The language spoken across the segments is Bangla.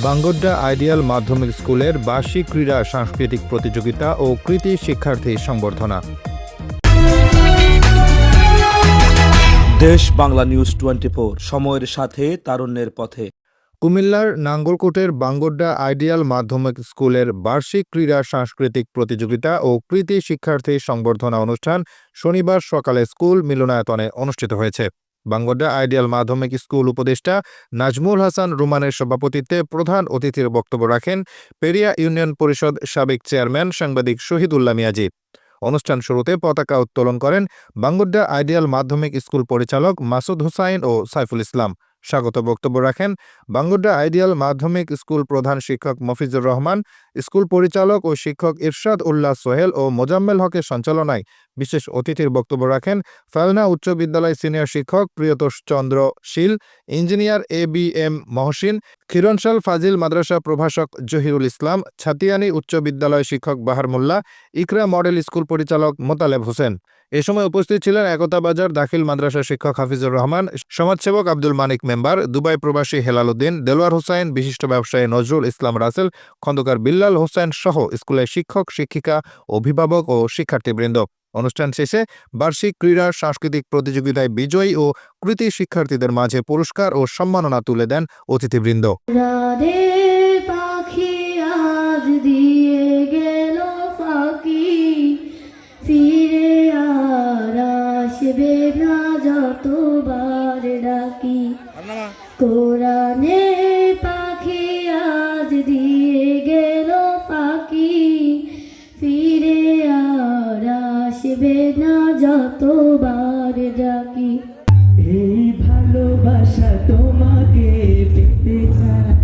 বাঙ্গোড্ডা আইডিয়াল মাধ্যমিক স্কুলের বার্ষিক ক্রীড়া সাংস্কৃতিক প্রতিযোগিতা ও কৃতি শিক্ষার্থী সংবর্ধনা। দেশ বাংলা নিউজ 24, সময়ের সাথে তারুণ্যের পথে। কুমিল্লার নাঙ্গলকোটের বাঙ্গোড্ডা আইডিয়াল মাধ্যমিক স্কুলের বার্ষিক ক্রীড়া সাংস্কৃতিক প্রতিযোগিতা ও কৃতি শিক্ষার্থী সংবর্ধনা অনুষ্ঠান শনিবার সকালে স্কুল মিলনায়তনে অনুষ্ঠিত হয়েছে। বাঙ্গোড্ডা আইডিয়াল মাধ্যমিক স্কুল উপদেষ্টা নাজমুল হাসান রুমানের সভাপতিত্বে প্রধান অতিথির বক্তব্য রাখেন পেরিয়া ইউনিয়ন পরিষদ সাবেক চেয়ারম্যান সাংবাদিক শহীদুল্লাহ মিয়াজি। অনুষ্ঠান শুরুতে পতাকা উত্তোলন করেন বাঙ্গোড্ডা আইডিয়াল মাধ্যমিক স্কুল পরিচালক মাসুদ হুসাইন ও সাইফুল ইসলাম। স্বাগত বক্তব্য রাখেন বাঙ্গোড্ডা আইডিয়াল মাধ্যমিক স্কুল প্রধান শিক্ষক মফিজুর রহমান, স্কুল পরিচালক ও শিক্ষক ইরশাদ উল্লাহ সোহেল ও মোজাম্মেল হকের সঞ্চালনায়। বিশেষ অতিথির বক্তব্য রাখেন ফেলনা উচ্চ বিদ্যালয় সিনিয়র শিক্ষক প্রিয়তোষ চন্দ্র শীল, ইঞ্জিনিয়ার ABM মহসিন, খিরণশাল ফাজিল মাদ্রাসা প্রভাষক জহিরুল ইসলাম, ছাতিয়ানী উচ্চ বিদ্যালয় শিক্ষক বাহার মোল্লা, ইকরা মডেল স্কুল পরিচালক মোতালেব হোসেন। এ সময় উপস্থিত ছিলেন একতা বাজার দাখিল মাদ্রাসা শিক্ষক হাফিজুর রহমান, সমাজসেবক আব্দুল মানিক মেম্বার, দুবাই প্রবাসী হেলাল উদ্দিন, দেলোয়ার হোসাইন, বিশিষ্ট ব্যবসায়ী নজরুল ইসলাম রাসেল, খন্দকার বিল্লাল হোসেন সহ স্কুলের শিক্ষক শিক্ষিকা, অভিভাবক ও শিক্ষার্থীবৃন্দ। অনুষ্ঠান শেষে বার্ষিক ক্রীড়া সাংস্কৃতিক প্রতিযোগিতায় বিজয়ী ও কৃতি শিক্ষার্থীদের মাঝে পুরস্কার ও সম্মাননা তুলে দেন অতিথিবৃন্দ। যতবার ডাকি কোরআনে পাখি আজ দিয়ে গেল ফাঁকি, ফিরে আর আসবে না যতবার ডাকি। এই ভালোবাসা তোমাকে পেতে চায়,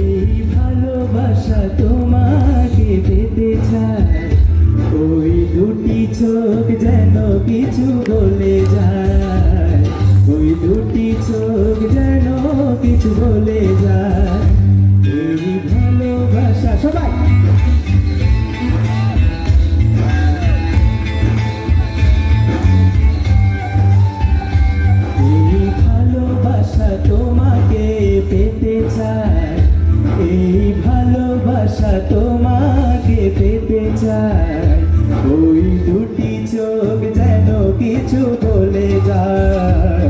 এই ভালোবাসা তোমাকে পেতে চায়, ওই দুটি চোখ যেন কিছু বলে যায়, ওই দুটি চোখ যেন কিছু বলে যায়। এই ভালোবাসা সবাই তোমাকে পেতে চায়, এই ভালোবাসা তোমাকে পেতে চায়, ওই দুটি চোখ যেন কিছু বলে যায়,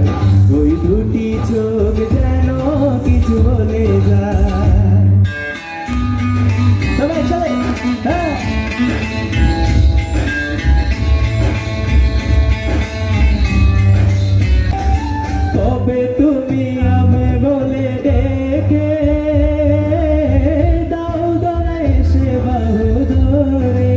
ওই দুটি চোখ যেন কিছু বলে যায়। সবাই সবাই হ্যাঁ। কবে তুমি আমি বলে ডেকে দাও দোলা এসে বাহু ধরে,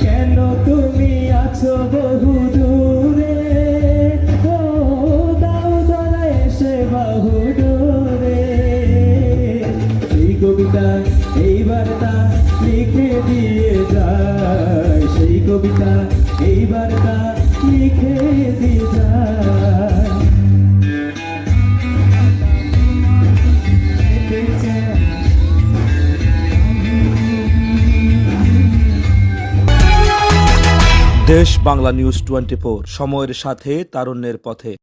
কেন তুমি আছো বহু দূরে, ও দাও দোলা এসে বাহু ধরে। এই কবিতা এই বার্তা লিখে দিয়ে যায়, সেই কবিতা এই বার্তা লিখে দিয়ে যায়। দেশ বাংলা নিউজ 24, সময়ের সাথে তারুণ্যের পথে।